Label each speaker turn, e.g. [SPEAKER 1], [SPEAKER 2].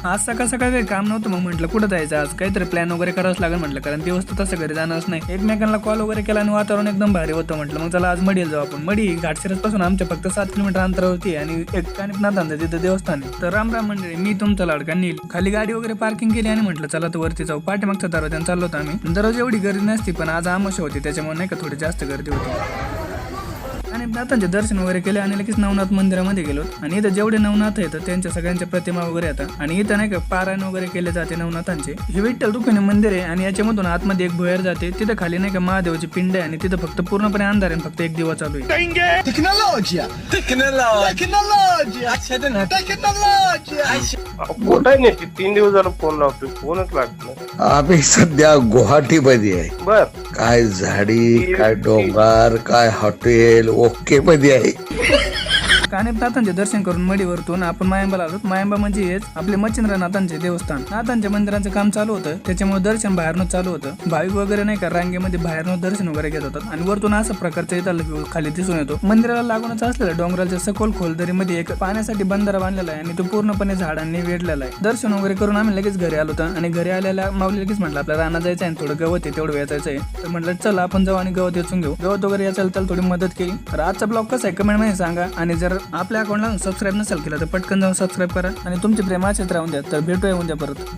[SPEAKER 1] आज सकाळ सकाळ काही काम नव्हतं, मग म्हटलं कुठं जायचं आज, काहीतरी प्लॅन वगैरे करावंच लागेल म्हटलं, कारण दिवस तर तसं घरी जाणारच नाही. एकमेकांना कॉल वगैरे केला आणि वातावरण एकदम भारी होतं. म्हटलं मग चला आज मडीला जाऊ आपण. मडी घाटशिरस पासून आमच्या फक्त 7 किलोमीटर अंतरावरती आणि एक कानिपनाथांचं तिथं देवस्थान आहे. तर राम राम मंडळी, मी तुमचा लाडका नील. खाली गाडी वगैरे पार्किंग केली आणि म्हटलं चला तर वरती जाऊ. पाठीमागच्या दरवाजाने चाललो होतो आम्ही. दररोज एवढी गर्दी नसती, पण आज आमोशा होती त्याच्यामुळे नाही का थोडी जास्त गर्दी होती. आणि नाथांचे दर्शन वगैरे केले आणि लगेच नवनाथ मंदिरामध्ये गेलो. आणि इथं जेवढे नवनाथ आहेत त्यांच्या सगळ्यांच्या प्रतिमा वगैरे येतात आणि इथं नाही का पारायण वगैरे केले जाते नवनाथांचे. हे विठ्ठल रुक्मिणी मंदिर आहे आणि याच्यामधून आतमध्ये एक भुयार जाते. तिथं खाली नाही का महादेवाची पिंड आहे आणि तिथं फक्त पूर्णपणे अंधार आहे, फक्त एक दिवा चालू आहे.
[SPEAKER 2] कुठं नाही 3 दिवस झालं फोन लावतोय, फोनच लागत.
[SPEAKER 3] आम्ही सध्या गुवाहाटीमध्ये आहे.
[SPEAKER 2] बर
[SPEAKER 3] काय झाडी, काय डोंगर, काय हॉटेल ओके मध्ये आहे.
[SPEAKER 1] कानिपनाथांचे दर्शन करून मडीवरतून आपण मायंबाला आलो. मायंबा म्हणजे हेच आपले मच्छिंद्रनाथांचे देवस्थान. नाथांच्या मंदिराचं काम चालू होतं, त्याच्यामुळे दर्शन बाहेरनं चालू होतं. भाविक वगैरे नाही का रांगेमध्ये बाहेरनं दर्शन वगैरे घेत होतात आणि वरतून असं प्रकारचं इथं खाली दिसून येतो. मंदिराला लागूनच असलेल्या डोंगराच्या सखोल खोलदरीमध्ये एक पाण्यासाठी बंधारा बांधलेला आहे आणि तो पूर्णपणे झाडांनी वेढलेला आहे. दर्शन वगैरे करून आम्ही लगेच घरी आलो होतो आणि घरी आलेला माऊली लगेच म्हटलं आपल्याला रानात जायचं आहे, थोडं गवत आहे तेवढं वेचायचं आहे. तर म्हटलं चला आपण जाऊ आणि गवत वेचून घेऊ. गवत वगैरे याचाल त्याला थोडी मदत केली. तर आजचा ब्लॉग कसा आहे कमेंट मध्ये सांगा आणि जर आपल्या अकाउंटला सबस्क्राईब नसेल केलं तर पटकन जाऊन सबस्क्राईब करा आणि तुमचे प्रेम असेच राहून द्या. तर भेटूया उद्या परत.